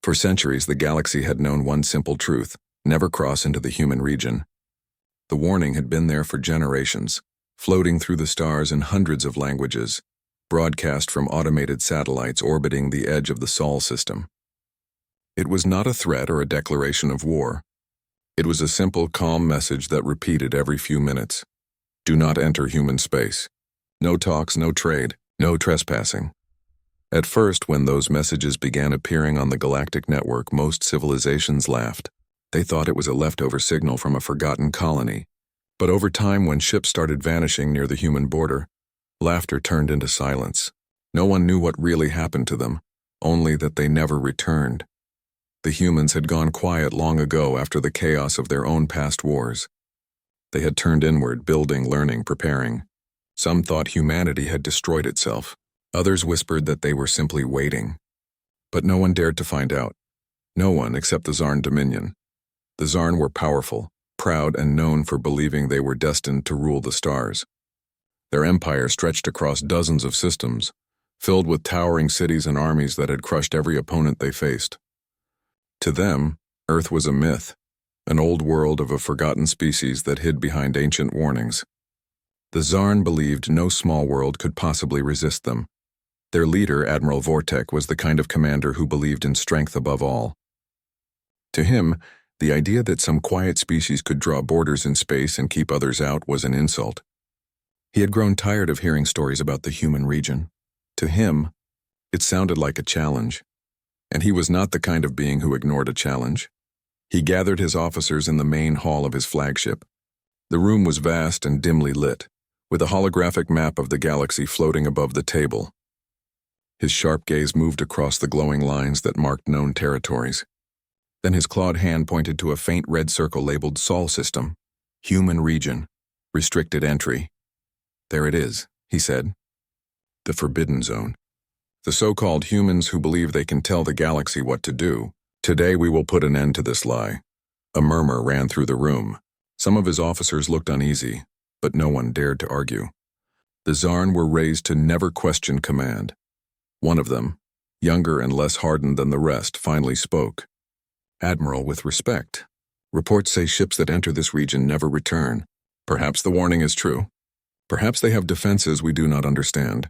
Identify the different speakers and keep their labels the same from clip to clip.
Speaker 1: For centuries, the galaxy had known one simple truth: never cross into the human region. The warning had been there for generations, floating through the stars in hundreds of languages, broadcast from automated satellites orbiting the edge of the Sol system. It was not a threat or a declaration of war. It was a simple, calm message that repeated every few minutes. Do not enter human space. No talks, no trade, no trespassing. At first, when those messages began appearing on the galactic network, most civilizations laughed. They thought it was a leftover signal from a forgotten colony. But over time, when ships started vanishing near the human border, laughter turned into silence. No one knew what really happened to them, only that they never returned. The humans had gone quiet long ago after the chaos of their own past wars. They had turned inward, building, learning, preparing. Some thought humanity had destroyed itself. Others whispered that they were simply waiting. But no one dared to find out. No one except the Zarn Dominion. The Zarn were powerful, proud, and known for believing they were destined to rule the stars. Their empire stretched across dozens of systems, filled with towering cities and armies that had crushed every opponent they faced. To them, Earth was a myth, an old world of a forgotten species that hid behind ancient warnings. The Zarn believed no small world could possibly resist them. Their leader, Admiral Vortek, was the kind of commander who believed in strength above all. To him, the idea that some quiet species could draw borders in space and keep others out was an insult. He had grown tired of hearing stories about the human region. To him, it sounded like a challenge. And he was not the kind of being who ignored a challenge. He gathered his officers in the main hall of his flagship. The room was vast and dimly lit, with a holographic map of the galaxy floating above the table. His sharp gaze moved across the glowing lines that marked known territories. Then his clawed hand pointed to a faint red circle labeled Sol System, Human Region, Restricted Entry. There it is, he said. The Forbidden Zone. The so-called humans who believe they can tell the galaxy what to do. Today we will put an end to this lie. A murmur ran through the room. Some of his officers looked uneasy, but no one dared to argue. The Zarn were raised to never question command. One of them, younger and less hardened than the rest, finally spoke. Admiral, with respect, reports say ships that enter this region never return. Perhaps the warning is true. Perhaps they have defenses we do not understand.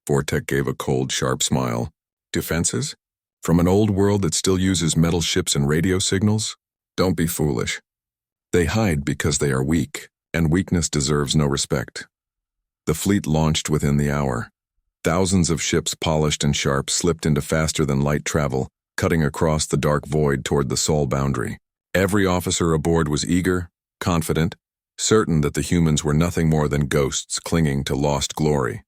Speaker 1: Vortek gave a cold, sharp smile. Defenses? From an old world that still uses metal ships and radio signals? Don't be foolish. They hide because they are weak, and weakness deserves no respect. The fleet launched within the hour. Thousands of ships, polished and sharp, slipped into faster-than-light travel, cutting across the dark void toward the Sol boundary. Every officer aboard was eager, confident, certain that the humans were nothing more than ghosts clinging to lost glory.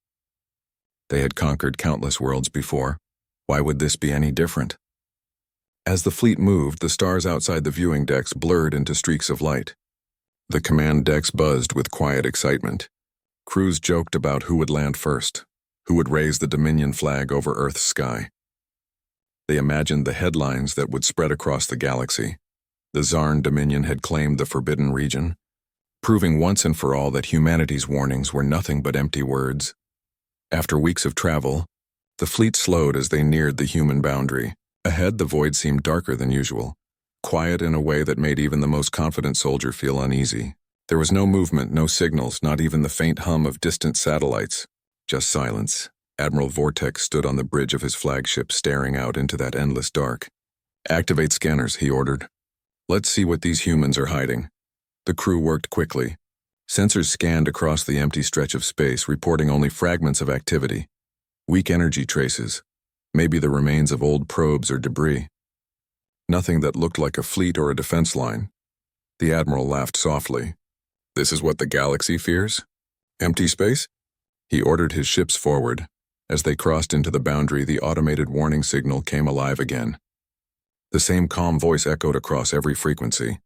Speaker 1: They had conquered countless worlds before. Why would this be any different? As the fleet moved, the stars outside the viewing decks blurred into streaks of light. The command decks buzzed with quiet excitement. Crews joked about who would land first, who would raise the Dominion flag over Earth's sky. They imagined the headlines that would spread across the galaxy. The Zarn Dominion had claimed the Forbidden Region, proving once and for all that humanity's warnings were nothing but empty words. After weeks of travel, the fleet slowed as they neared the human boundary. Ahead, the void seemed darker than usual, quiet in a way that made even the most confident soldier feel uneasy. There was no movement, no signals, not even the faint hum of distant satellites. Just silence. Admiral Vortek stood on the bridge of his flagship, staring out into that endless dark. Activate scanners, he ordered. Let's see what these humans are hiding. The crew worked quickly. Sensors scanned across the empty stretch of space, reporting only fragments of activity. Weak energy traces. Maybe the remains of old probes or debris. Nothing that looked like a fleet or a defense line. The Admiral laughed softly. This is what the galaxy fears? Empty space? He ordered his ships forward. As they crossed into the boundary, the automated warning signal came alive again. The same calm voice echoed across every frequency.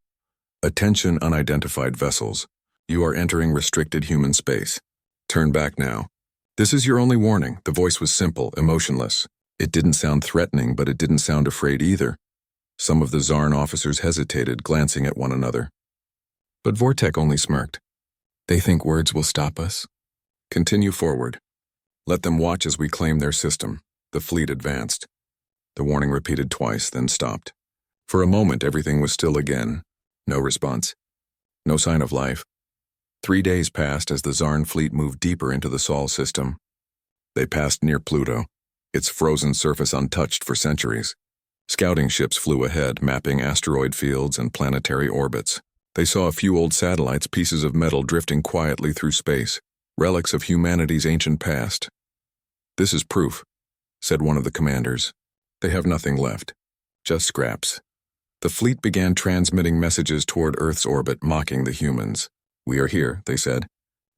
Speaker 1: Attention, unidentified vessels. You are entering restricted human space. Turn back now. This is your only warning. The voice was simple, emotionless. It didn't sound threatening, but it didn't sound afraid either. Some of the Zarn officers hesitated, glancing at one another. But Vortek only smirked. They think words will stop us? Continue forward. Let them watch as we claim their system. The fleet advanced. The warning repeated twice, then stopped. For a moment, everything was still again. No response. No sign of life. 3 days passed as the Zarn fleet moved deeper into the Sol system. They passed near Pluto, its frozen surface untouched for centuries. Scouting ships flew ahead, mapping asteroid fields and planetary orbits. They saw a few old satellites, pieces of metal drifting quietly through space, relics of humanity's ancient past. "This is proof," said one of the commanders. "They have nothing left. Just scraps." The fleet began transmitting messages toward Earth's orbit, mocking the humans. "We are here," they said.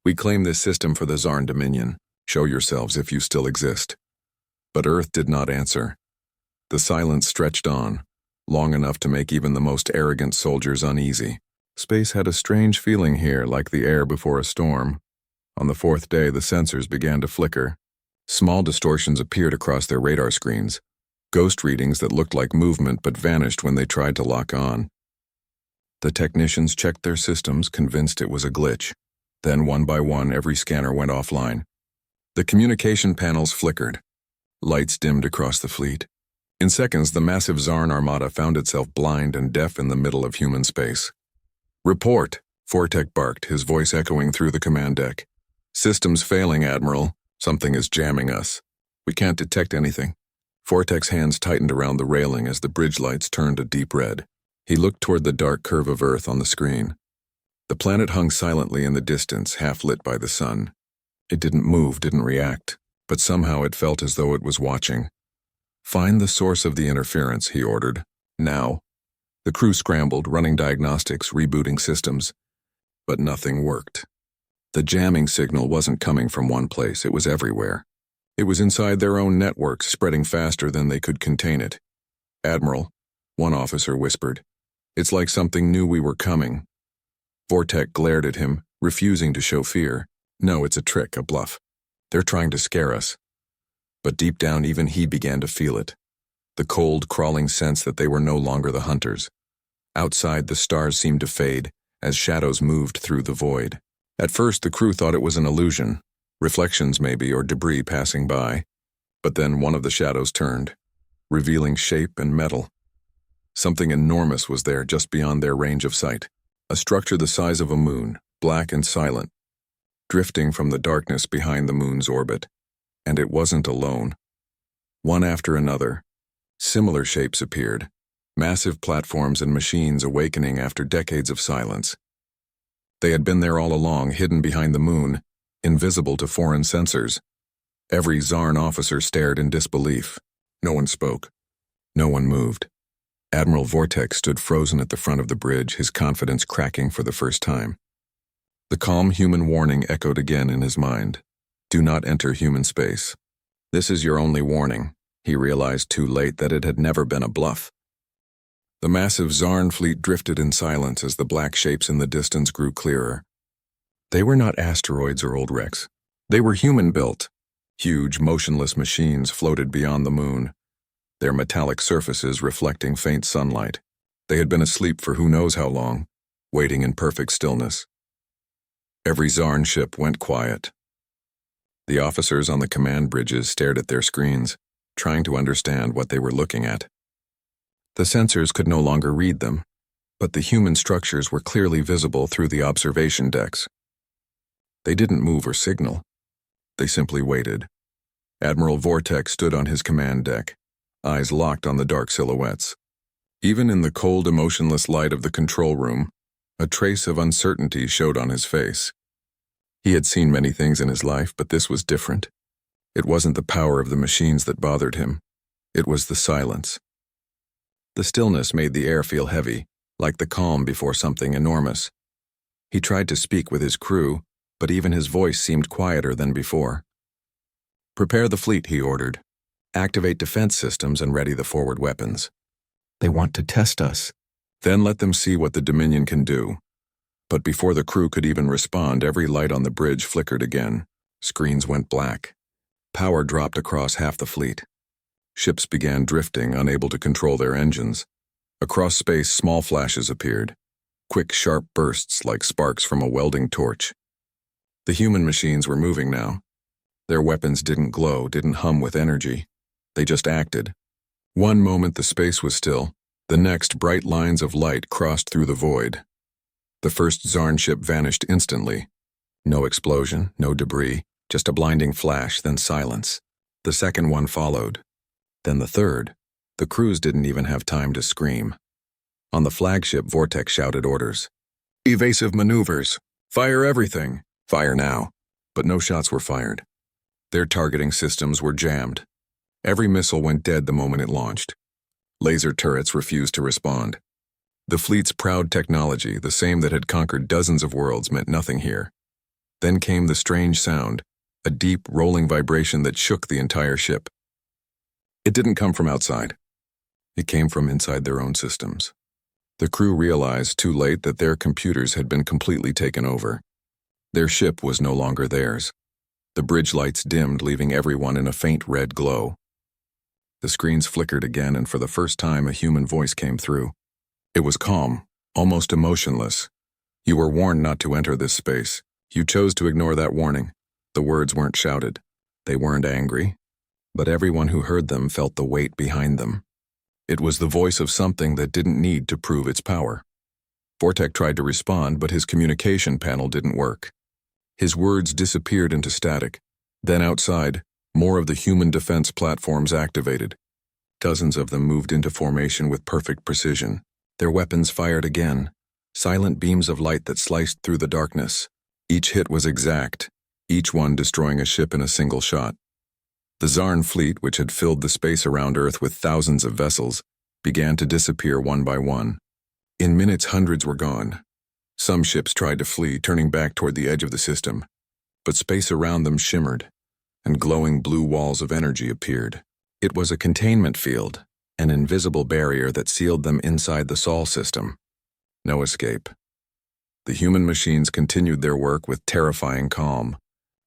Speaker 1: "We claim this system for the Zarn Dominion. Show yourselves if you still exist." But Earth did not answer. The silence stretched on, long enough to make even the most arrogant soldiers uneasy. Space had a strange feeling here, like the air before a storm. On the 4th day, the sensors began to flicker. Small distortions appeared across their radar screens, ghost readings that looked like movement but vanished when they tried to lock on. The technicians checked their systems, convinced it was a glitch. Then, one by one, every scanner went offline. The communication panels flickered. Lights dimmed across the fleet. In seconds, the massive Zarn armada found itself blind and deaf in the middle of human space. "Report," Vortek barked, his voice echoing through the command deck. "Systems failing, Admiral. Something is jamming us. We can't detect anything." Vortek's hands tightened around the railing as the bridge lights turned a deep red. He looked toward the dark curve of Earth on the screen. The planet hung silently in the distance, half lit by the sun. It didn't move, didn't react, but somehow it felt as though it was watching. "Find the source of the interference," he ordered. "Now." The crew scrambled, running diagnostics, rebooting systems. But nothing worked. The jamming signal wasn't coming from one place, it was everywhere. It was inside their own networks, spreading faster than they could contain it. "Admiral," one officer whispered, "it's like something knew we were coming." Vortek glared at him, refusing to show fear. "No, it's a trick, a bluff. They're trying to scare us." But deep down, even he began to feel it. The cold, crawling sense that they were no longer the hunters. Outside, the stars seemed to fade, as shadows moved through the void. At first, the crew thought it was an illusion, reflections maybe, or debris passing by. But then one of the shadows turned, revealing shape and metal. Something enormous was there just beyond their range of sight. A structure the size of a moon, black and silent, drifting from the darkness behind the moon's orbit. And it wasn't alone. One after another, similar shapes appeared, massive platforms and machines awakening after decades of silence. They had been there all along, hidden behind the moon, invisible to foreign sensors. Every Zarn officer stared in disbelief. No one spoke. No one moved. Admiral Vortek stood frozen at the front of the bridge, his confidence cracking for the first time. The calm human warning echoed again in his mind. "Do not enter human space. This is your only warning." He realized too late that it had never been a bluff. The massive Zarn fleet drifted in silence as the black shapes in the distance grew clearer. They were not asteroids or old wrecks. They were human-built. Huge, motionless machines floated beyond the moon, their metallic surfaces reflecting faint sunlight. They had been asleep for who knows how long, waiting in perfect stillness. Every Zarn ship went quiet. The officers on the command bridges stared at their screens, trying to understand what they were looking at. The sensors could no longer read them, but the human structures were clearly visible through the observation decks. They didn't move or signal. They simply waited. Admiral Vortek stood on his command deck, eyes locked on the dark silhouettes. Even in the cold, emotionless light of the control room, a trace of uncertainty showed on his face. He had seen many things in his life, but this was different. It wasn't the power of the machines that bothered him. It was the silence. The stillness made the air feel heavy, like the calm before something enormous. He tried to speak with his crew, but even his voice seemed quieter than before. "Prepare the fleet," he ordered. "Activate defense systems and ready the forward weapons. They want to test us. Then let them see what the Dominion can do." But before the crew could even respond, every light on the bridge flickered again. Screens went black. Power dropped across half the fleet. Ships began drifting, unable to control their engines. Across space, small flashes appeared. Quick, sharp bursts like sparks from a welding torch. The human machines were moving now. Their weapons didn't glow, didn't hum with energy. They just acted. One moment the space was still, the next bright lines of light crossed through the void. The first Zarn ship vanished instantly. No explosion, no debris, just a blinding flash, then silence. The second one followed. Then the third. The crews didn't even have time to scream. On the flagship, Vortex shouted orders. Evasive maneuvers. Fire everything. Fire now. But no shots were fired. Their targeting systems were jammed. Every missile went dead the moment it launched. Laser turrets refused to respond. The fleet's proud technology, the same that had conquered dozens of worlds, meant nothing here. Then came the strange sound, a deep, rolling vibration that shook the entire ship. It didn't come from outside. It came from inside their own systems. The crew realized too late that their computers had been completely taken over. Their ship was no longer theirs. The bridge lights dimmed, leaving everyone in a faint red glow. The screens flickered again, and for the first time a human voice came through. It was calm, almost emotionless. You were warned not to enter this space. You chose to ignore that warning. The words weren't shouted. They weren't angry. But everyone who heard them felt the weight behind them. It was the voice of something that didn't need to prove its power. Vortex tried to respond, but his communication panel didn't work. His words disappeared into static. Then outside, more of the human defense platforms activated. Dozens of them moved into formation with perfect precision. Their weapons fired again, silent beams of light that sliced through the darkness. Each hit was exact, each one destroying a ship in a single shot. The Zarn fleet, which had filled the space around Earth with thousands of vessels, began to disappear one by one. In minutes, hundreds were gone. Some ships tried to flee, turning back toward the edge of the system. But space around them shimmered, and glowing blue walls of energy appeared. It was a containment field, an invisible barrier that sealed them inside the Sol system. No escape. The human machines continued their work with terrifying calm.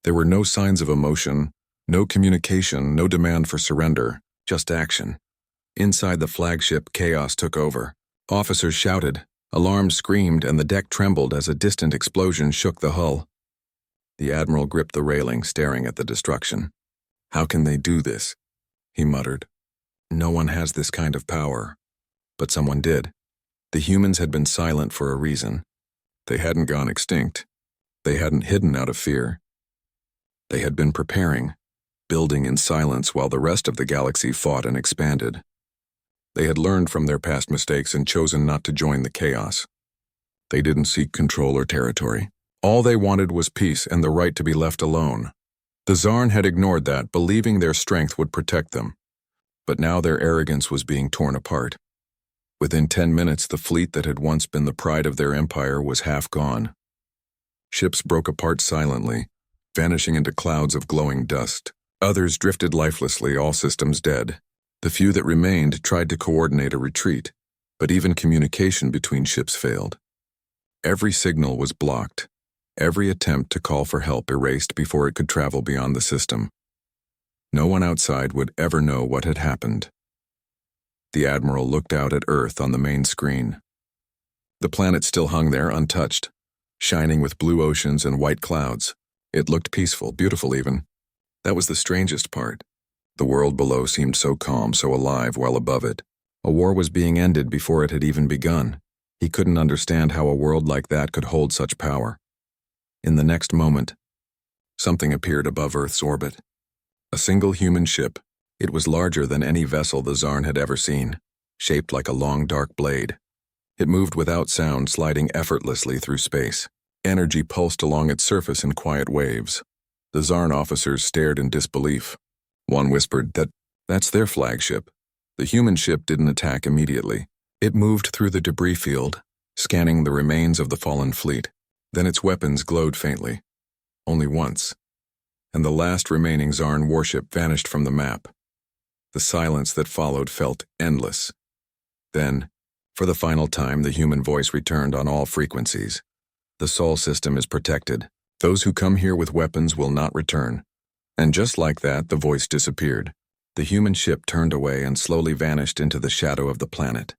Speaker 1: There were no signs of emotion, no communication, no demand for surrender, just action. Inside the flagship, chaos took over. Officers shouted, alarms screamed, and the deck trembled as a distant explosion shook the hull. The admiral gripped the railing, staring at the destruction. How can they do this? He muttered. No one has this kind of power. But someone did. The humans had been silent for a reason. They hadn't gone extinct. They hadn't hidden out of fear. They had been preparing, building in silence while the rest of the galaxy fought and expanded. They had learned from their past mistakes and chosen not to join the chaos. They didn't seek control or territory. All they wanted was peace and the right to be left alone. The Zarn had ignored that, believing their strength would protect them. But now their arrogance was being torn apart. Within 10 minutes, the fleet that had once been the pride of their empire was half gone. Ships broke apart silently, vanishing into clouds of glowing dust. Others drifted lifelessly, all systems dead. The few that remained tried to coordinate a retreat, but even communication between ships failed. Every signal was blocked, every attempt to call for help erased before it could travel beyond the system. No one outside would ever know what had happened. The Admiral looked out at Earth on the main screen. The planet still hung there untouched, shining with blue oceans and white clouds. It looked peaceful, beautiful even. That was the strangest part. The world below seemed so calm, so alive, while above it, a war was being ended before it had even begun. He couldn't understand how a world like that could hold such power. In the next moment, something appeared above Earth's orbit. A single human ship. It was larger than any vessel the Zarn had ever seen, shaped like a long dark blade. It moved without sound, sliding effortlessly through space. Energy pulsed along its surface in quiet waves. The Zarn officers stared in disbelief. One whispered that that's their flagship. The human ship didn't attack immediately. It moved through the debris field, scanning the remains of the fallen fleet. Then its weapons glowed faintly. Only once. And the last remaining Zarn warship vanished from the map. The silence that followed felt endless. Then, for the final time, the human voice returned on all frequencies. The Sol system is protected. Those who come here with weapons will not return. And just like that, the voice disappeared. The human ship turned away and slowly vanished into the shadow of the planet.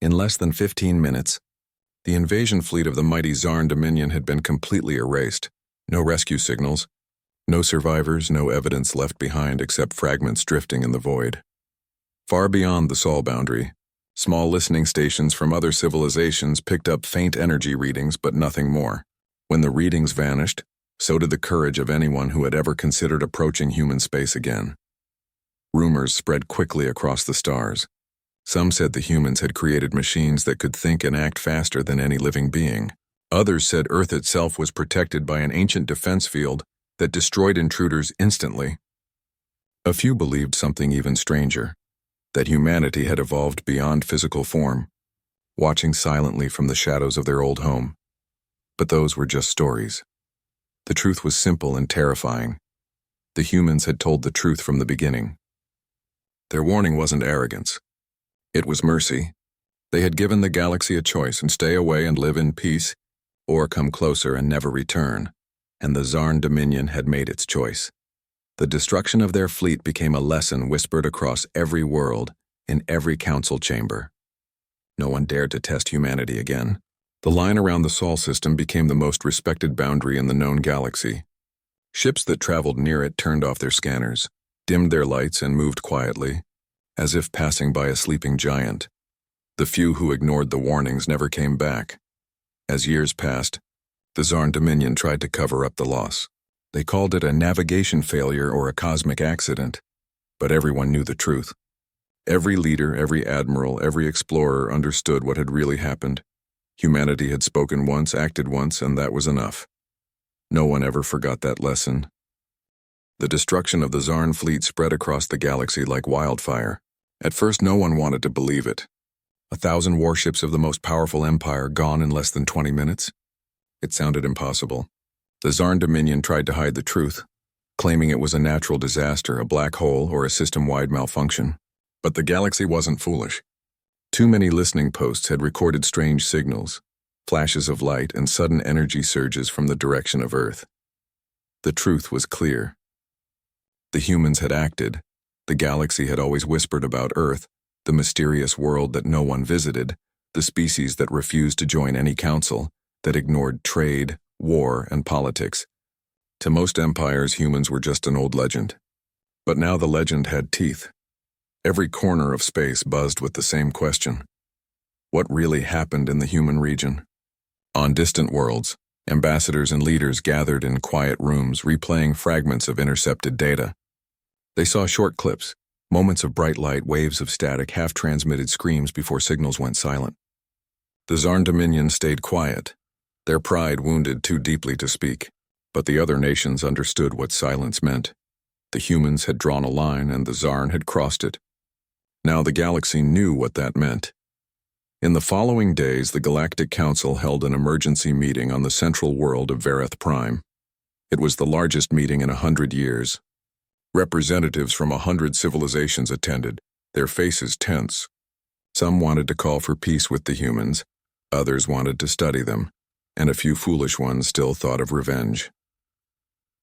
Speaker 1: In less than 15 minutes, the invasion fleet of the mighty Zarn Dominion had been completely erased. No rescue signals, no survivors, no evidence left behind except fragments drifting in the void. Far beyond the Sol boundary, small listening stations from other civilizations picked up faint energy readings but nothing more. When the readings vanished, so did the courage of anyone who had ever considered approaching human space again. Rumors spread quickly across the stars. Some said the humans had created machines that could think and act faster than any living being. Others said Earth itself was protected by an ancient defense field that destroyed intruders instantly. A few believed something even stranger, that humanity had evolved beyond physical form, watching silently from the shadows of their old home. But those were just stories. The truth was simple and terrifying. The humans had told the truth from the beginning. Their warning wasn't arrogance. It was mercy. They had given the galaxy a choice and stay away and live in peace, or come closer and never return, and the Zarn Dominion had made its choice. The destruction of their fleet became a lesson whispered across every world, in every council chamber. No one dared to test humanity again. The line around the Sol system became the most respected boundary in the known galaxy. Ships that traveled near it turned off their scanners, dimmed their lights and moved quietly, as if passing by a sleeping giant. The few who ignored the warnings never came back. As years passed, the Zarn Dominion tried to cover up the loss. They called it a navigation failure or a cosmic accident, but everyone knew the truth. Every leader, every admiral, every explorer understood what had really happened. Humanity had spoken once, acted once, and that was enough. No one ever forgot that lesson. The destruction of the Zarn fleet spread across the galaxy like wildfire. At first, no one wanted to believe it. 1,000 warships of the most powerful empire gone in less than 20 minutes? It sounded impossible. The Zarn Dominion tried to hide the truth, claiming it was a natural disaster, a black hole, or a system-wide malfunction. But the galaxy wasn't foolish. Too many listening posts had recorded strange signals, flashes of light, and sudden energy surges from the direction of Earth. The truth was clear. The humans had acted. The galaxy had always whispered about Earth, the mysterious world that no one visited, the species that refused to join any council, that ignored trade, war, and politics. To most empires, humans were just an old legend. But now the legend had teeth. Every corner of space buzzed with the same question. What really happened in the human region? On distant worlds, ambassadors and leaders gathered in quiet rooms replaying fragments of intercepted data. They saw short clips, moments of bright light, waves of static, half-transmitted screams before signals went silent. The Zarn Dominion stayed quiet, their pride wounded too deeply to speak, but the other nations understood what silence meant. The humans had drawn a line and the Zarn had crossed it. Now the galaxy knew what that meant. In the following days, the Galactic Council held an emergency meeting on the central world of Vareth Prime. It was the largest meeting in 100 years. Representatives from 100 civilizations attended, their faces tense. Some wanted to call for peace with the humans, others wanted to study them, and a few foolish ones still thought of revenge.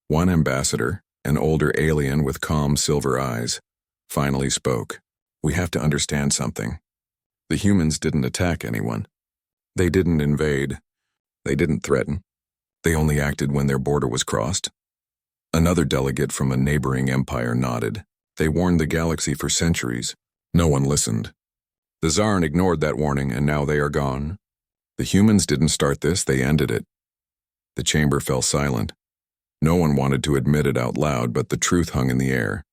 Speaker 1: One ambassador, an older alien with calm silver eyes, finally spoke. We have to understand something. The humans didn't attack anyone. They didn't invade. They didn't threaten. They only acted when their border was crossed. Another delegate from a neighboring empire nodded. They warned the galaxy for centuries. No one listened. The Zarn ignored that warning, and now they are gone. The humans didn't start this, they ended it. The chamber fell silent. No one wanted to admit it out loud, but the truth hung in the air.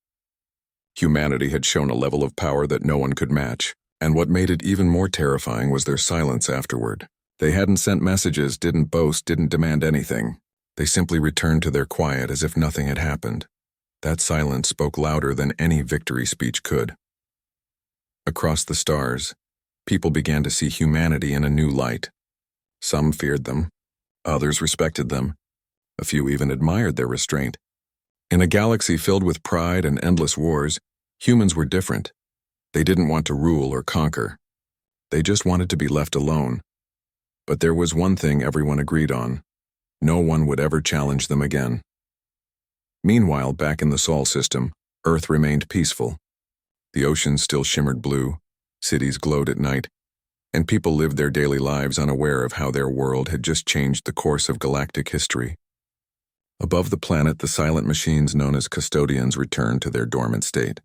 Speaker 1: Humanity had shown a level of power that no one could match, and what made it even more terrifying was their silence afterward. They hadn't sent messages, didn't boast, didn't demand anything. They simply returned to their quiet as if nothing had happened. That silence spoke louder than any victory speech could. Across the stars, people began to see humanity in a new light. Some feared them, others respected them. A few even admired their restraint. In a galaxy filled with pride and endless wars, humans were different. They didn't want to rule or conquer. They just wanted to be left alone. But there was one thing everyone agreed on. No one would ever challenge them again. Meanwhile, back in the Sol system, Earth remained peaceful. The oceans still shimmered blue, cities glowed at night, and people lived their daily lives unaware of how their world had just changed the course of galactic history. Above the planet, the silent machines known as custodians returned to their dormant state.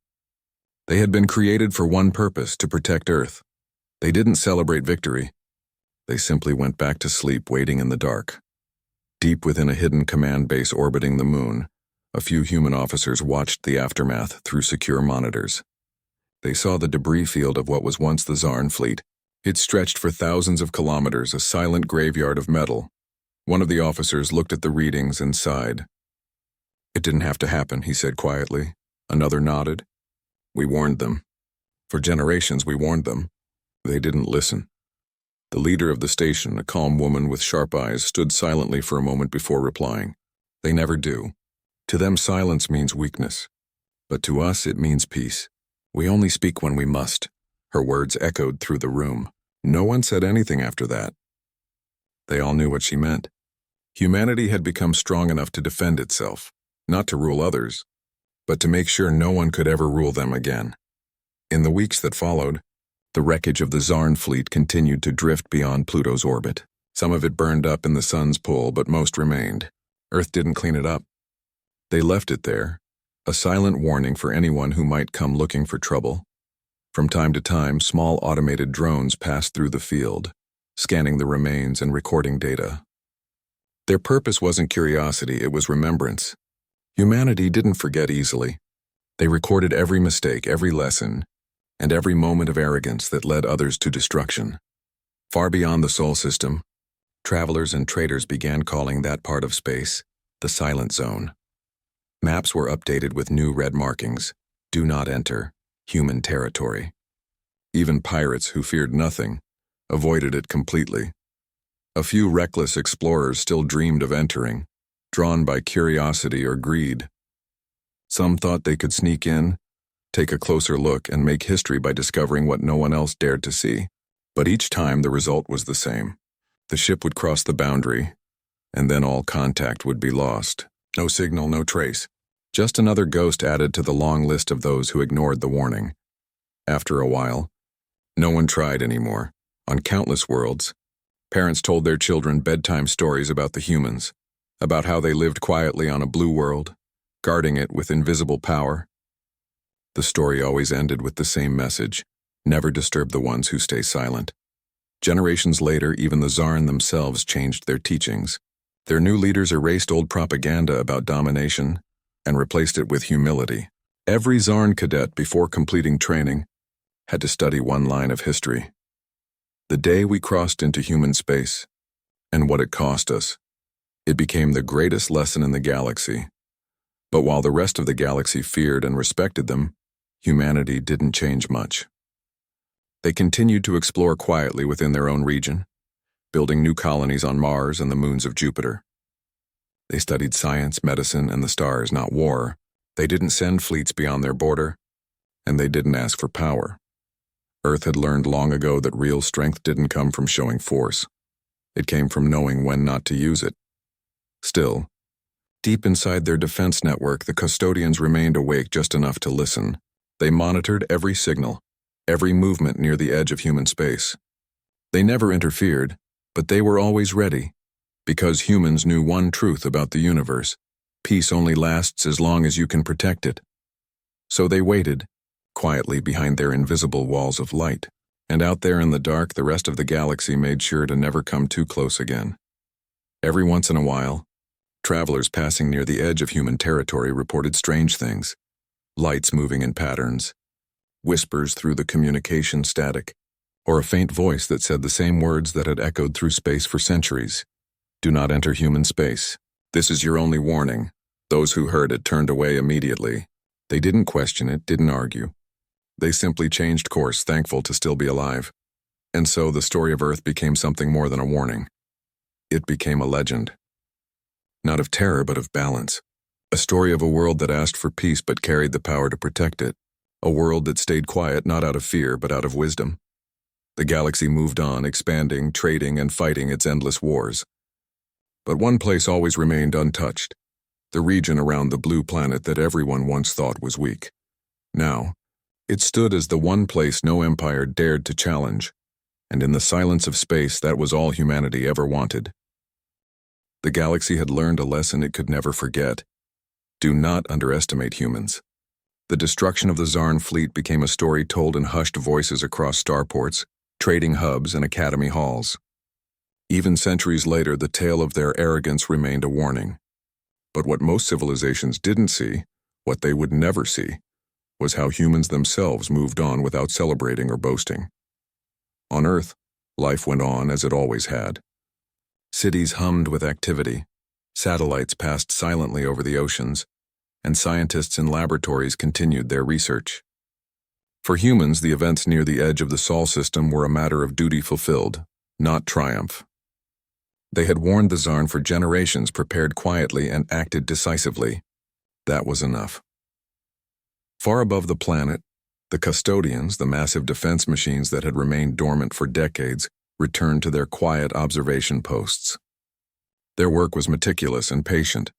Speaker 1: They had been created for one purpose, to protect Earth. They didn't celebrate victory. They simply went back to sleep, waiting in the dark. Deep within a hidden command base orbiting the moon, a few human officers watched the aftermath through secure monitors. They saw the debris field of what was once the Zarn fleet. It stretched for thousands of kilometers, a silent graveyard of metal. One of the officers looked at the readings and sighed. "It didn't have to happen," he said quietly. Another nodded. "We warned them. For generations we warned them. They didn't listen." The leader of the station, a calm woman with sharp eyes, stood silently for a moment before replying. "They never do. To them, silence means weakness. But to us, it means peace. We only speak when we must." Her words echoed through the room. No one said anything after that. They all knew what she meant. Humanity had become strong enough to defend itself, not to rule others, but to make sure no one could ever rule them again. In the weeks that followed, the wreckage of the Zarn fleet continued to drift beyond Pluto's orbit. Some of it burned up in the sun's pull, but most remained. Earth didn't clean it up. They left it there, a silent warning for anyone who might come looking for trouble. From time to time, small automated drones passed through the field, scanning the remains and recording data. Their purpose wasn't curiosity, it was remembrance. Humanity didn't forget easily. They recorded every mistake, every lesson, and every moment of arrogance that led others to destruction. Far beyond the Sol system, travelers and traders began calling that part of space the Silent Zone. Maps were updated with new red markings: "Do not enter, human territory." Even pirates, who feared nothing, avoided it completely. A few reckless explorers still dreamed of entering, drawn by curiosity or greed. Some thought they could sneak in, take a closer look, and make history by discovering what no one else dared to see. But each time the result was the same. The ship would cross the boundary, and then all contact would be lost. No signal, no trace. Just another ghost added to the long list of those who ignored the warning. After a while, no one tried anymore. On countless worlds, parents told their children bedtime stories about the humans, about how they lived quietly on a blue world, guarding it with invisible power. The story always ended with the same message: never disturb the ones who stay silent. Generations later, even the Zarn themselves changed their teachings. Their new leaders erased old propaganda about domination and replaced it with humility. Every Zarn cadet, before completing training, had to study one line of history: the day we crossed into human space, and what it cost us. It became the greatest lesson in the galaxy. But while the rest of the galaxy feared and respected them, humanity didn't change much. They continued to explore quietly within their own region, building new colonies on Mars and the moons of Jupiter. They studied science, medicine, and the stars, not war. They didn't send fleets beyond their border, and they didn't ask for power. Earth had learned long ago that real strength didn't come from showing force. It came from knowing when not to use it. Still, deep inside their defense network, the custodians remained awake just enough to listen. They monitored every signal, every movement near the edge of human space. They never interfered, but they were always ready, because humans knew one truth about the universe: peace only lasts as long as you can protect it. So they waited, quietly behind their invisible walls of light, and out there in the dark, the rest of the galaxy made sure to never come too close again. Every once in a while, travelers passing near the edge of human territory reported strange things: lights moving in patterns, whispers through the communication static, or a faint voice that said the same words that had echoed through space for centuries: "Do not enter human space. This is your only warning." Those who heard it turned away immediately. They didn't question it, didn't argue. They simply changed course, thankful to still be alive. And so the story of Earth became something more than a warning. It became a legend. Not of terror, but of balance. A story of a world that asked for peace but carried the power to protect it. A world that stayed quiet not out of fear but out of wisdom. The galaxy moved on, expanding, trading, and fighting its endless wars. But one place always remained untouched: the region around the blue planet that everyone once thought was weak. Now, it stood as the one place no empire dared to challenge, and in the silence of space, that was all humanity ever wanted. The galaxy had learned a lesson it could never forget: do not underestimate humans. The destruction of the Zarn fleet became a story told in hushed voices across starports, trading hubs, and academy halls. Even centuries later, the tale of their arrogance remained a warning. But what most civilizations didn't see, what they would never see, was how humans themselves moved on without celebrating or boasting. On Earth, life went on as it always had. Cities hummed with activity, satellites passed silently over the oceans, and scientists in laboratories continued their research. For humans, the events near the edge of the Sol system were a matter of duty fulfilled, not triumph. They had warned the Zarn for generations, prepared quietly, and acted decisively. That was enough. Far above the planet, the custodians, the massive defense machines that had remained dormant for decades, returned to their quiet observation posts. Their work was meticulous and patient.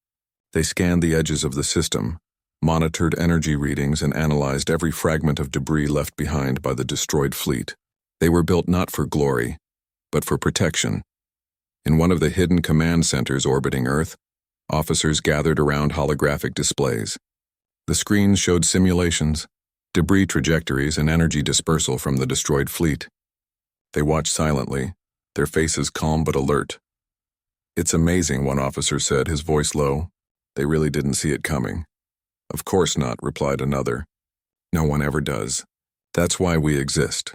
Speaker 1: They scanned the edges of the system, monitored energy readings, and analyzed every fragment of debris left behind by the destroyed fleet. They were built not for glory, but for protection. In one of the hidden command centers orbiting Earth, officers gathered around holographic displays. The screens showed simulations, debris trajectories, and energy dispersal from the destroyed fleet. They watched silently, their faces calm but alert. "It's amazing," one officer said, his voice low. "They really didn't see it coming." "Of course not," replied another. "No one ever does. That's why we exist."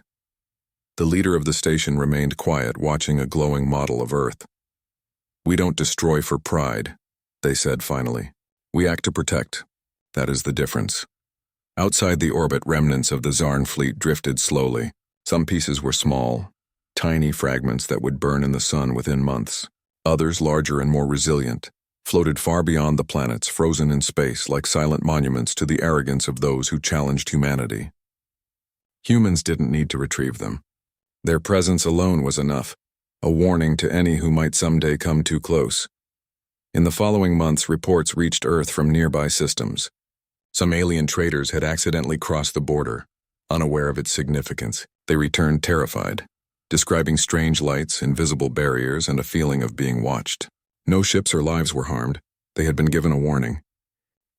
Speaker 1: The leader of the station remained quiet, watching a glowing model of Earth. "We don't destroy for pride," they said finally. "We act to protect. That is the difference." Outside the orbit, remnants of the Zarn fleet drifted slowly. Some pieces were small, tiny fragments that would burn in the sun within months. Others, larger and more resilient, floated far beyond the planets, frozen in space like silent monuments to the arrogance of those who challenged humanity. Humans didn't need to retrieve them. Their presence alone was enough, a warning to any who might someday come too close. In the following months, reports reached Earth from nearby systems. Some alien traders had accidentally crossed the border, unaware of its significance. They returned terrified, describing strange lights, invisible barriers, and a feeling of being watched. No ships or lives were harmed. They had been given a warning.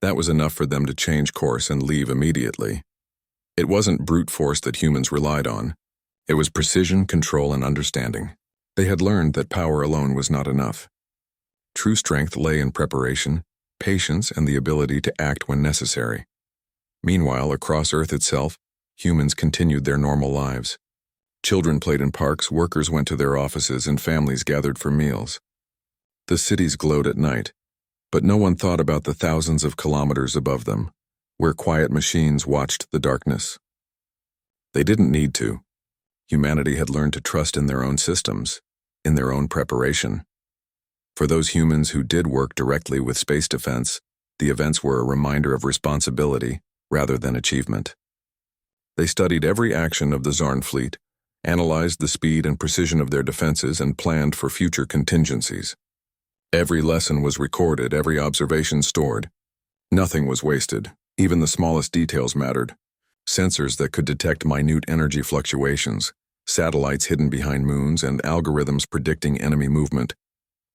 Speaker 1: That was enough for them to change course and leave immediately. It wasn't brute force that humans relied on. It was precision, control, and understanding. They had learned that power alone was not enough. True strength lay in preparation, patience, and the ability to act when necessary. Meanwhile, across Earth itself, humans continued their normal lives. Children played in parks, workers went to their offices, and families gathered for meals. The cities glowed at night, but no one thought about the thousands of kilometers above them, where quiet machines watched the darkness. They didn't need to. Humanity had learned to trust in their own systems, in their own preparation. For those humans who did work directly with space defense, the events were a reminder of responsibility rather than achievement. They studied every action of the Zarn fleet, analyzed the speed and precision of their defenses, and planned for future contingencies. Every lesson was recorded, every observation stored. Nothing was wasted. Even the smallest details mattered. Sensors that could detect minute energy fluctuations, satellites hidden behind moons, and algorithms predicting enemy movement.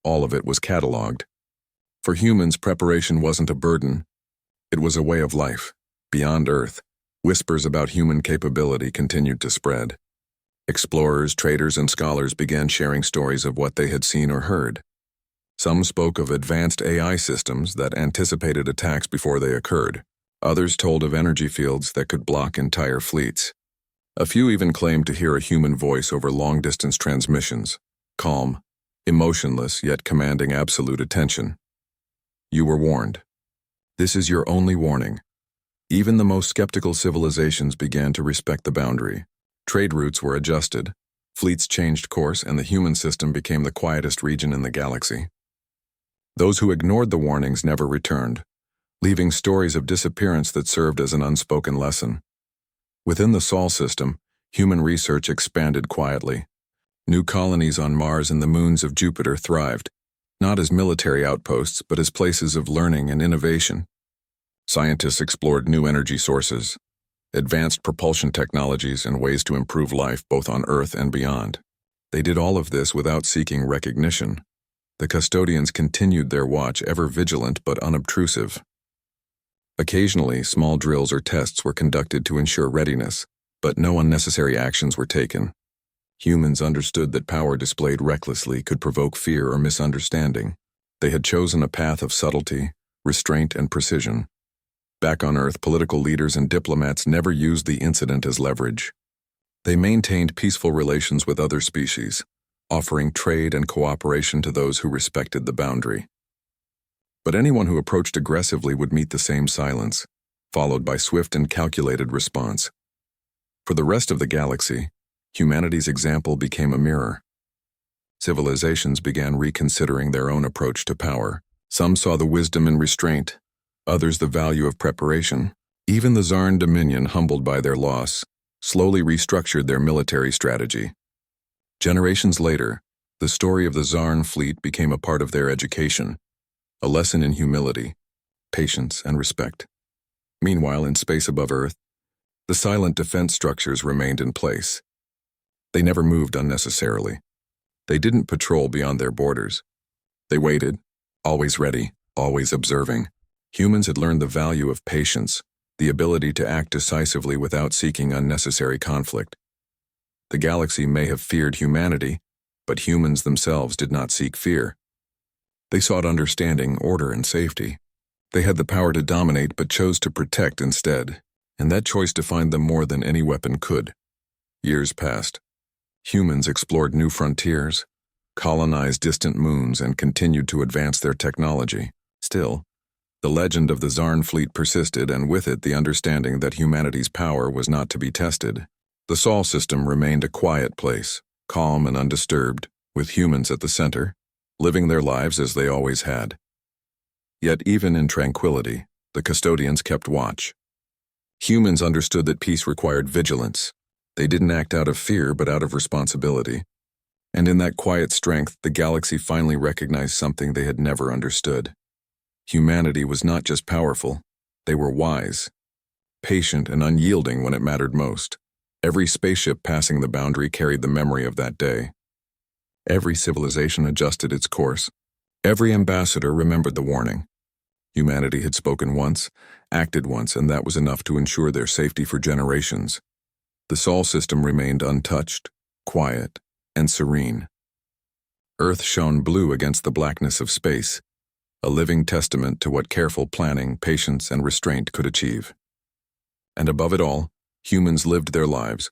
Speaker 1: All of it was cataloged. For humans, preparation wasn't a burden. It was a way of life. Beyond Earth, whispers about human capability continued to spread. Explorers, traders, and scholars began sharing stories of what they had seen or heard. Some spoke of advanced AI systems that anticipated attacks before they occurred. Others told of energy fields that could block entire fleets. A few even claimed to hear a human voice over long-distance transmissions, calm, emotionless, yet commanding absolute attention. You were warned. This is your only warning. Even the most skeptical civilizations began to respect the boundary. Trade routes were adjusted, fleets changed course, and the human system became the quietest region in the galaxy. Those who ignored the warnings never returned, leaving stories of disappearance that served as an unspoken lesson. Within the Sol system, human research expanded quietly. New colonies on Mars and the moons of Jupiter thrived, not as military outposts, but as places of learning and innovation. Scientists explored new energy sources, advanced propulsion technologies, and ways to improve life both on Earth and beyond. They did all of this without seeking recognition. The custodians continued their watch, ever vigilant but unobtrusive. Occasionally, small drills or tests were conducted to ensure readiness, but no unnecessary actions were taken. Humans understood that power displayed recklessly could provoke fear or misunderstanding. They had chosen a path of subtlety, restraint, and precision. Back on Earth, political leaders and diplomats never used the incident as leverage. They maintained peaceful relations with other species, offering trade and cooperation to those who respected the boundary. But anyone who approached aggressively would meet the same silence, followed by swift and calculated response. For the rest of the galaxy, humanity's example became a mirror. Civilizations began reconsidering their own approach to power. Some saw the wisdom in restraint, others the value of preparation. Even the Zarn Dominion, humbled by their loss, slowly restructured their military strategy. Generations later, the story of the Zarn fleet became a part of their education, a lesson in humility, patience, and respect. Meanwhile, in space above Earth, the silent defense structures remained in place. They never moved unnecessarily. They didn't patrol beyond their borders. They waited, always ready, always observing. Humans had learned the value of patience, the ability to act decisively without seeking unnecessary conflict. The galaxy may have feared humanity, but humans themselves did not seek fear. They sought understanding, order, and safety. They had the power to dominate but chose to protect instead, and that choice defined them more than any weapon could. Years passed. Humans explored new frontiers, colonized distant moons, and continued to advance their technology. Still, the legend of the Zarn fleet persisted, and with it the understanding that humanity's power was not to be tested. The Sol system remained a quiet place, calm and undisturbed, with humans at the center, living their lives as they always had. Yet even in tranquility, the custodians kept watch. Humans understood that peace required vigilance. They didn't act out of fear, but out of responsibility. And in that quiet strength, the galaxy finally recognized something they had never understood. Humanity was not just powerful, they were wise, patient, and unyielding when it mattered most. Every spaceship passing the boundary carried the memory of that day. Every civilization adjusted its course. Every ambassador remembered the warning. Humanity had spoken once, acted once, and that was enough to ensure their safety for generations. The Sol system remained untouched, quiet, and serene. Earth shone blue against the blackness of space, a living testament to what careful planning, patience, and restraint could achieve. And above it all, humans lived their lives,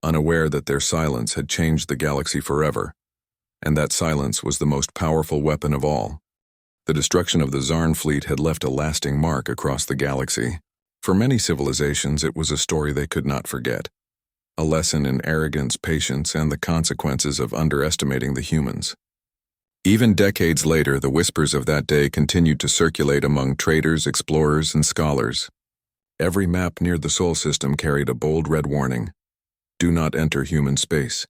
Speaker 1: unaware that their silence had changed the galaxy forever, and that silence was the most powerful weapon of all. The destruction of the Zarn fleet had left a lasting mark across the galaxy. For many civilizations, it was a story they could not forget, a lesson in arrogance, patience, and the consequences of underestimating the humans. Even decades later, the whispers of that day continued to circulate among traders, explorers, and scholars. Every map near the Sol system carried a bold red warning: do not enter human space.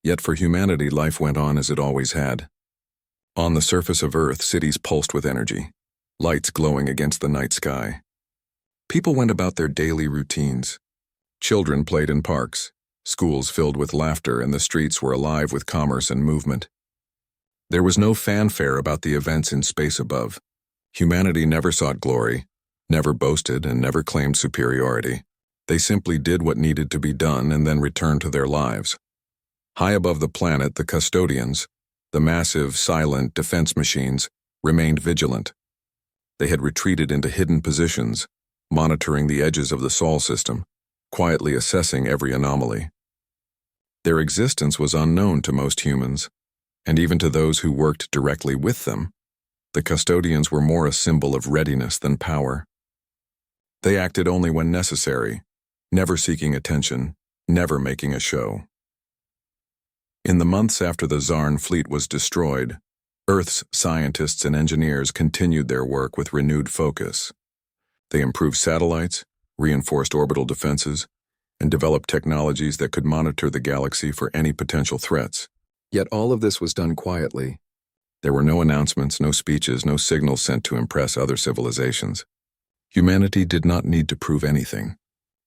Speaker 1: Yet for humanity, life went on as it always had. On the surface of Earth, cities pulsed with energy, lights glowing against the night sky. People went about their daily routines. Children played in parks, schools filled with laughter, and the streets were alive with commerce and movement. There was no fanfare about the events in space above. Humanity never sought glory, never boasted, and never claimed superiority. They simply did what needed to be done and then returned to their lives. High above the planet, the custodians, the massive, silent defense machines, remained vigilant. They had retreated into hidden positions, monitoring the edges of the Sol system, quietly assessing every anomaly. Their existence was unknown to most humans, and even to those who worked directly with them. The custodians were more a symbol of readiness than power. They acted only when necessary, never seeking attention, never making a show. In the months after the Zarn fleet was destroyed, Earth's scientists and engineers continued their work with renewed focus. They improved satellites, reinforced orbital defenses, and developed technologies that could monitor the galaxy for any potential threats. Yet all of this was done quietly. There were no announcements, no speeches, no signals sent to impress other civilizations. Humanity did not need to prove anything.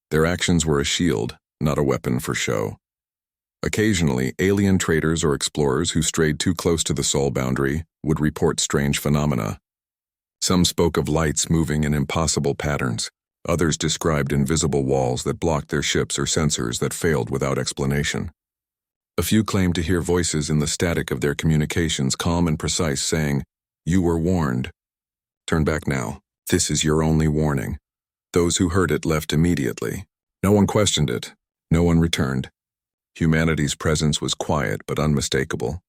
Speaker 1: Their actions were a shield, not a weapon for show. Occasionally, alien traders or explorers who strayed too close to the Sol boundary would report strange phenomena. Some spoke of lights moving in impossible patterns. Others described invisible walls that blocked their ships or sensors that failed without explanation. A few claimed to hear voices in the static of their communications, calm and precise, saying, "You were warned. Turn back now. This is your only warning." Those who heard it left immediately. No one questioned it. No one returned. Humanity's presence was quiet but unmistakable.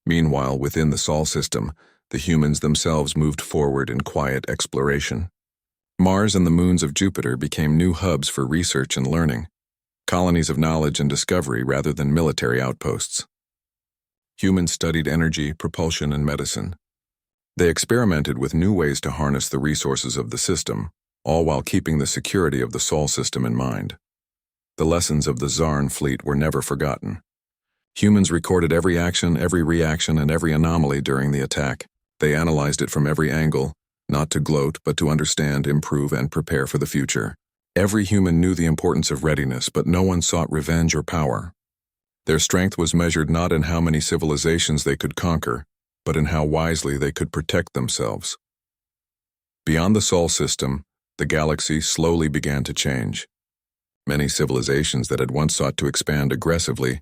Speaker 1: Meanwhile, within the Sol system, the humans themselves moved forward in quiet exploration. Mars and the moons of Jupiter became new hubs for research and learning, colonies of knowledge and discovery rather than military outposts. Humans studied energy, propulsion, and medicine. They experimented with new ways to harness the resources of the system, all while keeping the security of the Sol system in mind. The lessons of the Zarn fleet were never forgotten. Humans recorded every action, every reaction, and every anomaly during the attack. They analyzed it from every angle, not to gloat, but to understand, improve, and prepare for the future. Every human knew the importance of readiness, but no one sought revenge or power. Their strength was measured not in how many civilizations they could conquer, but in how wisely they could protect themselves. Beyond the Sol system, the galaxy slowly began to change. Many civilizations that had once sought to expand aggressively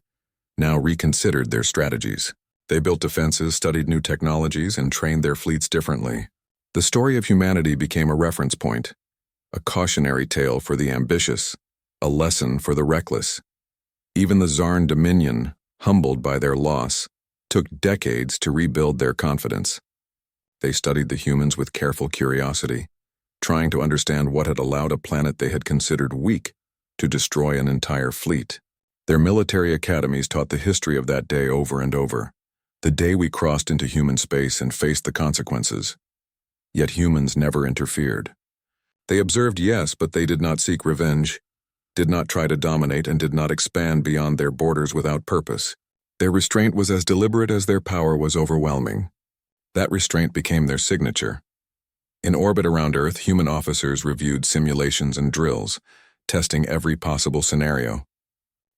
Speaker 1: now reconsidered their strategies. They built defenses, studied new technologies, and trained their fleets differently. The story of humanity became a reference point, a cautionary tale for the ambitious, a lesson for the reckless. Even the Zarn Dominion, humbled by their loss, took decades to rebuild their confidence. They studied the humans with careful curiosity, trying to understand what had allowed a planet they had considered weak to destroy an entire fleet. Their military academies taught the history of that day over and over, the day we crossed into human space and faced the consequences. Yet humans never interfered. They observed, yes, but they did not seek revenge, did not try to dominate, and did not expand beyond their borders without purpose. Their restraint was as deliberate as their power was overwhelming. That restraint became their signature. In orbit around Earth, human officers reviewed simulations and drills, testing every possible scenario.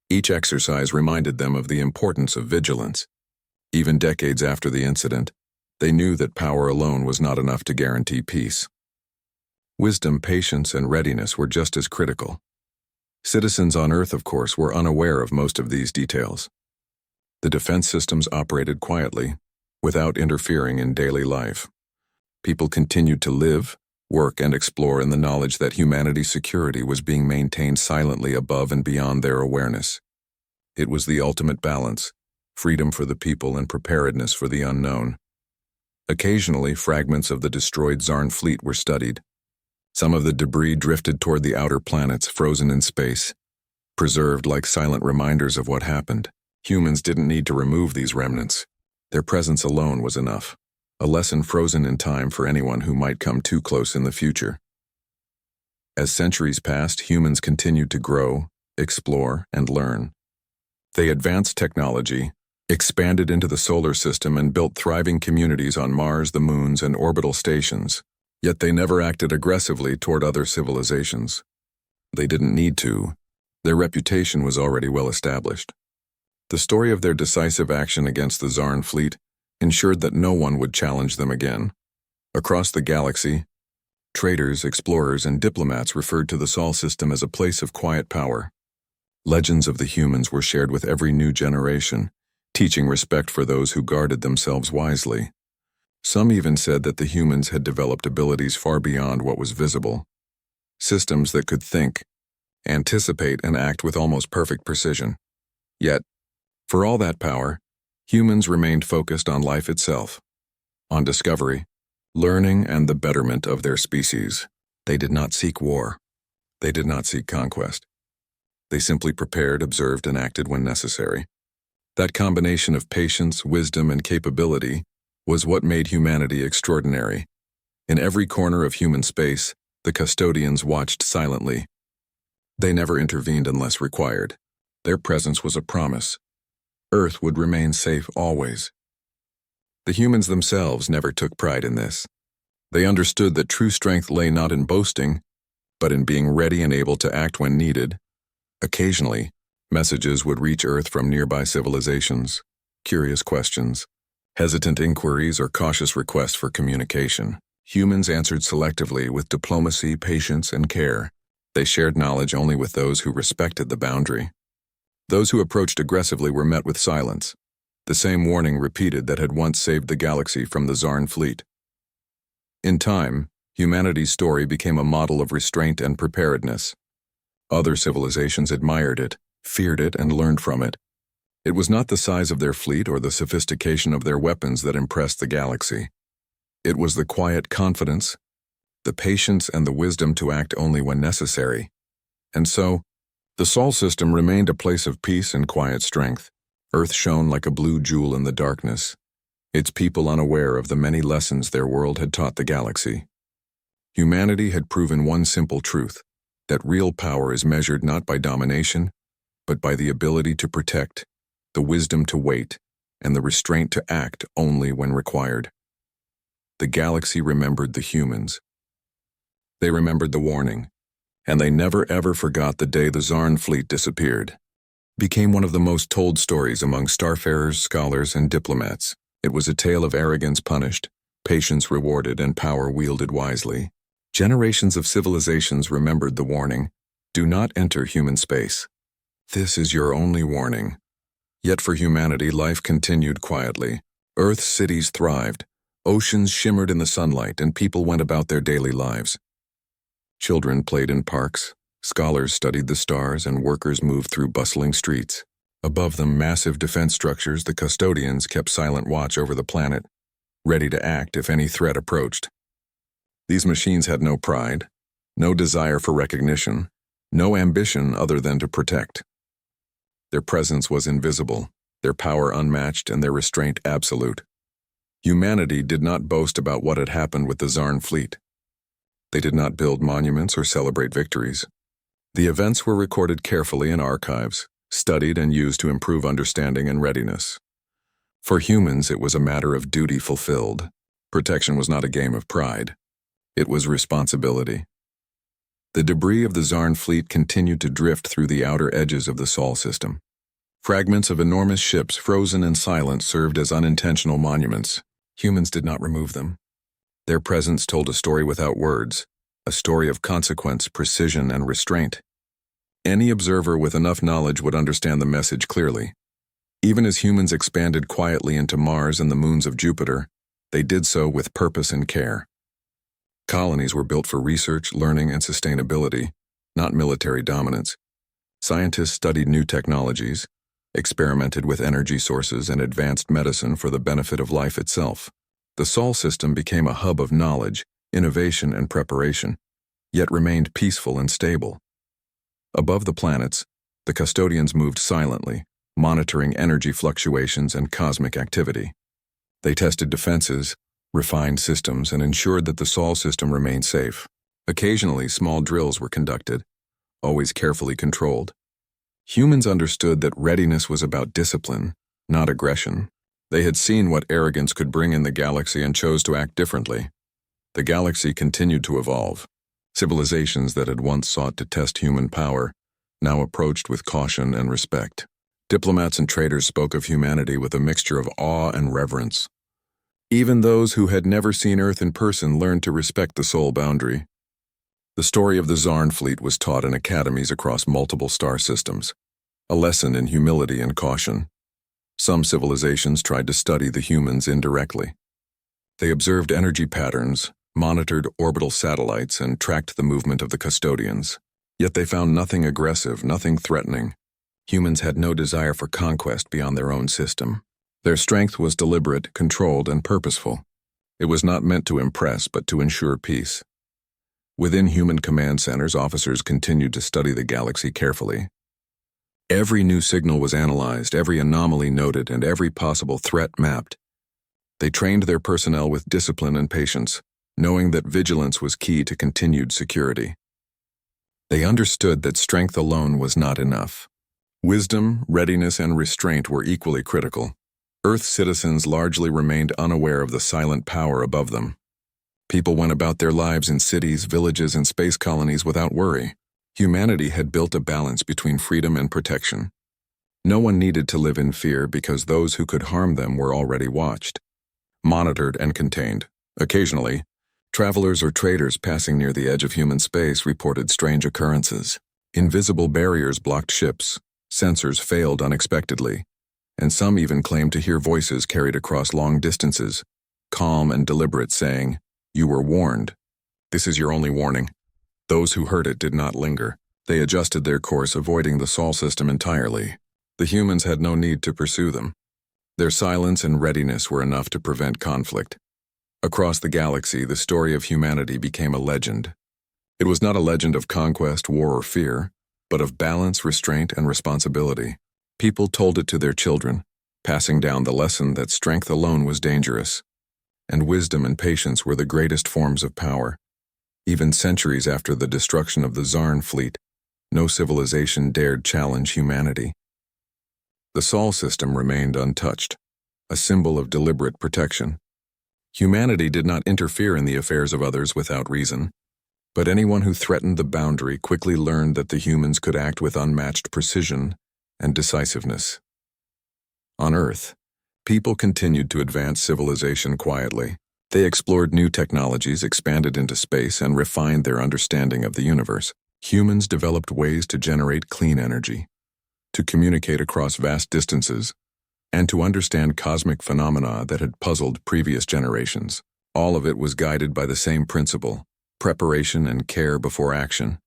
Speaker 1: Each exercise reminded them of the importance of vigilance. Even decades after the incident, they knew that power alone was not enough to guarantee peace. Wisdom, patience, and readiness were just as critical. Citizens on Earth, of course, were unaware of most of these details. The defense systems operated quietly, without interfering in daily life. People continued to live, work, and explore in the knowledge that humanity's security was being maintained silently above and beyond their awareness. It was the ultimate balance, freedom for the people and preparedness for the unknown. Occasionally, fragments of the destroyed Zarn fleet were studied. Some of the debris drifted toward the outer planets, frozen in space, preserved like silent reminders of what happened. Humans didn't need to remove these remnants. Their presence alone was enough, a lesson frozen in time for anyone who might come too close in the future. As centuries passed, humans continued to grow, explore, and learn. They advanced technology, expanded into the solar system, and built thriving communities on Mars, the moons, and orbital stations. Yet they never acted aggressively toward other civilizations. They didn't need to. Their reputation was already well established. The story of their decisive action against the Zarn fleet ensured that no one would challenge them again. Across the galaxy, traders, explorers, and diplomats referred to the Sol system as a place of quiet power. Legends of the humans were shared with every new generation, teaching respect for those who guarded themselves wisely. Some even said that the humans had developed abilities far beyond what was visible, systems that could think, anticipate, and act with almost perfect precision. Yet, for all that power, humans remained focused on life itself, on discovery, learning, and the betterment of their species. They did not seek war. They did not seek conquest. They simply prepared, observed, and acted when necessary. That combination of patience, wisdom, and capability was what made humanity extraordinary. In every corner of human space, the custodians watched silently. They never intervened unless required. Their presence was a promise. Earth would remain safe always. The humans themselves never took pride in this. They understood that true strength lay not in boasting, but in being ready and able to act when needed. Occasionally, messages would reach Earth from nearby civilizations, curious questions, hesitant inquiries, or cautious requests for communication. Humans answered selectively with diplomacy, patience, and care. They shared knowledge only with those who respected the boundary. Those who approached aggressively were met with silence, the same warning repeated that had once saved the galaxy from the Zarn fleet. In time, humanity's story became a model of restraint and preparedness. Other civilizations admired it, feared it, and learned from it. It was not the size of their fleet or the sophistication of their weapons that impressed the galaxy. It was the quiet confidence, the patience, and the wisdom to act only when necessary. And so, the Sol system remained a place of peace and quiet strength. Earth shone like a blue jewel in the darkness, its people unaware of the many lessons their world had taught the galaxy. Humanity had proven one simple truth, that real power is measured not by domination, but by the ability to protect, the wisdom to wait, and the restraint to act only when required. The galaxy remembered the humans. They remembered the warning, and they never ever forgot the day the Zarn fleet disappeared. Became one of the most told stories among starfarers, scholars, and diplomats. It was a tale of arrogance punished, patience rewarded, and power wielded wisely. Generations of civilizations remembered the warning, do not enter human space. This is your only warning. Yet for humanity, life continued quietly. Earth's cities thrived, oceans shimmered in the sunlight, and people went about their daily lives. Children played in parks, scholars studied the stars, and workers moved through bustling streets. Above them, massive defense structures, the custodians kept silent watch over the planet, ready to act if any threat approached. These machines had no pride, no desire for recognition, no ambition other than to protect. Their presence was invisible, their power unmatched, and their restraint absolute. Humanity did not boast about what had happened with the Zarn fleet. They did not build monuments or celebrate victories. The events were recorded carefully in archives, studied and used to improve understanding and readiness. For humans, it was a matter of duty fulfilled. Protection was not a game of pride. It was responsibility. The debris of the Zarn fleet continued to drift through the outer edges of the Sol system. Fragments of enormous ships frozen in silence served as unintentional monuments. Humans did not remove them. Their presence told a story without words, a story of consequence, precision, and restraint. Any observer with enough knowledge would understand the message clearly. Even as humans expanded quietly into Mars and the moons of Jupiter, they did so with purpose and care. Colonies were built for research, learning, and sustainability, not military dominance. Scientists studied new technologies, experimented with energy sources, and advanced medicine for the benefit of life itself. The Sol system became a hub of knowledge, innovation, and preparation, yet remained peaceful and stable. Above the planets, the custodians moved silently, monitoring energy fluctuations and cosmic activity. They tested defenses, refined systems, and ensured that the Sol system remained safe. Occasionally, small drills were conducted, always carefully controlled. Humans understood that readiness was about discipline, not aggression. They had seen what arrogance could bring in the galaxy and chose to act differently. The galaxy continued to evolve. Civilizations that had once sought to test human power now approached with caution and respect. Diplomats and traders spoke of humanity with a mixture of awe and reverence. Even those who had never seen Earth in person learned to respect the Sol boundary. The story of the Zarn fleet was taught in academies across multiple star systems, a lesson in humility and caution. Some civilizations tried to study the humans indirectly. They observed energy patterns, monitored orbital satellites, and tracked the movement of the custodians. Yet they found nothing aggressive, nothing threatening. Humans had no desire for conquest beyond their own system. Their strength was deliberate, controlled, and purposeful. It was not meant to impress, but to ensure peace. Within human command centers, officers continued to study the galaxy carefully. Every new signal was analyzed, every anomaly noted, and every possible threat mapped. They trained their personnel with discipline and patience, knowing that vigilance was key to continued security. They understood that strength alone was not enough. Wisdom, readiness, and restraint were equally critical. Earth citizens largely remained unaware of the silent power above them. People went about their lives in cities, villages, and space colonies without worry. Humanity had built a balance between freedom and protection. No one needed to live in fear because those who could harm them were already watched, monitored, and contained. Occasionally, Travelers or traders passing near the edge of human space reported strange occurrences. Invisible barriers blocked ships, sensors failed unexpectedly, and some even claimed to hear voices carried across long distances, calm and deliberate, saying, "You were warned. This is your only warning." Those who heard it did not linger. They adjusted their course, avoiding the Sol system entirely. The humans had no need to pursue them. Their silence and readiness were enough to prevent conflict. Across the galaxy, the story of humanity became a legend. It was not a legend of conquest, war, or fear, but of balance, restraint, and responsibility. People told it to their children, passing down the lesson that strength alone was dangerous, and wisdom and patience were the greatest forms of power. Even centuries after the destruction of the Zarn fleet, no civilization dared challenge humanity. The Sol system remained untouched, a symbol of deliberate protection. Humanity did not interfere in the affairs of others without reason, but anyone who threatened the boundary quickly learned that the humans could act with unmatched precision and decisiveness. On Earth, people continued to advance civilization quietly. They explored new technologies, expanded into space, and refined their understanding of the universe. Humans developed ways to generate clean energy, to communicate across vast distances, and to understand cosmic phenomena that had puzzled previous generations. All of it was guided by the same principle: preparation and care before action.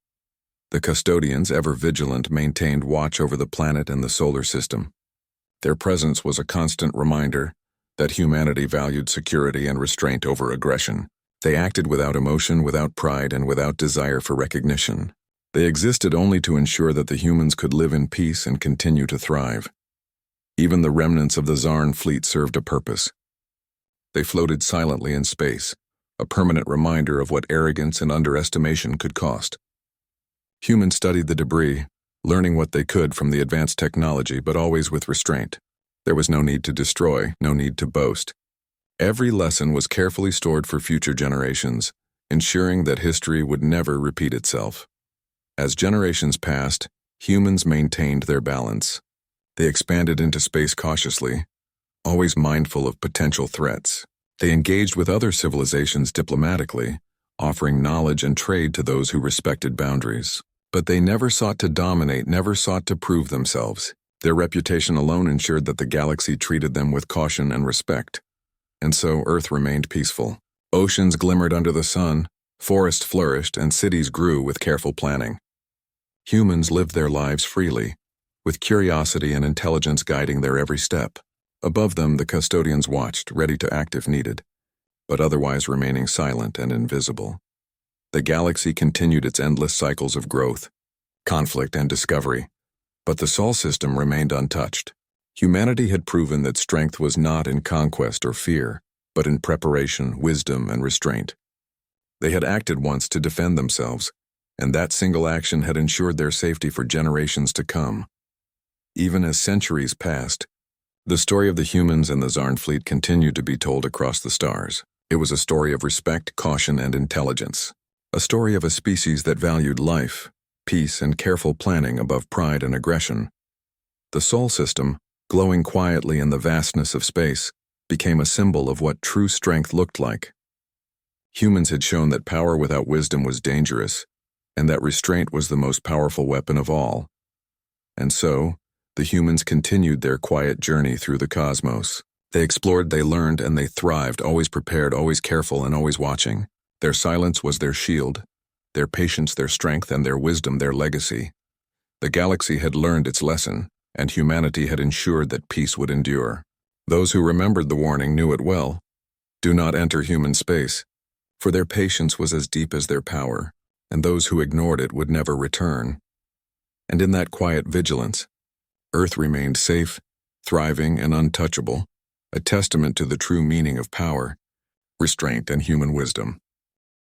Speaker 1: The custodians, ever vigilant, maintained watch over the planet and the solar system. Their presence was a constant reminder that humanity valued security and restraint over aggression. They acted without emotion, without pride, and without desire for recognition. They existed only to ensure that the humans could live in peace and continue to thrive. Even the remnants of the Zarn fleet served a purpose. They floated silently in space, a permanent reminder of what arrogance and underestimation could cost. Humans studied the debris, learning what they could from the advanced technology, but always with restraint. There was no need to destroy, no need to boast. Every lesson was carefully stored for future generations, ensuring that history would never repeat itself. As generations passed, humans maintained their balance. They expanded into space cautiously, always mindful of potential threats. They engaged with other civilizations diplomatically, offering knowledge and trade to those who respected boundaries. But they never sought to dominate, never sought to prove themselves. Their reputation alone ensured that the galaxy treated them with caution and respect. And so Earth remained peaceful. Oceans glimmered under the sun, forests flourished, and cities grew with careful planning. Humans lived their lives freely, with curiosity and intelligence guiding their every step. Above them, the custodians watched, ready to act if needed, but otherwise remaining silent and invisible. The galaxy continued its endless cycles of growth, conflict, and discovery, but the Sol system remained untouched. Humanity had proven that strength was not in conquest or fear, but in preparation, wisdom, and restraint. They had acted once to defend themselves, and that single action had ensured their safety for generations to come. Even as centuries passed, the story of the humans and the Zarn fleet continued to be told across the stars. It was a story of respect, caution, and intelligence. A story of a species that valued life, peace, and careful planning above pride and aggression. The Sol system, glowing quietly in the vastness of space, became a symbol of what true strength looked like. Humans had shown that power without wisdom was dangerous, and that restraint was the most powerful weapon of all. And so, the humans continued their quiet journey through the cosmos. They explored, they learned, and they thrived, always prepared, always careful, and always watching. Their silence was their shield, their patience their strength, and their wisdom their legacy. The galaxy had learned its lesson, and humanity had ensured that peace would endure. Those who remembered the warning knew it well. Do not enter human space, for their patience was as deep as their power, and those who ignored it would never return. And in that quiet vigilance, Earth remained safe, thriving, and untouchable, a testament to the true meaning of power, restraint, and human wisdom.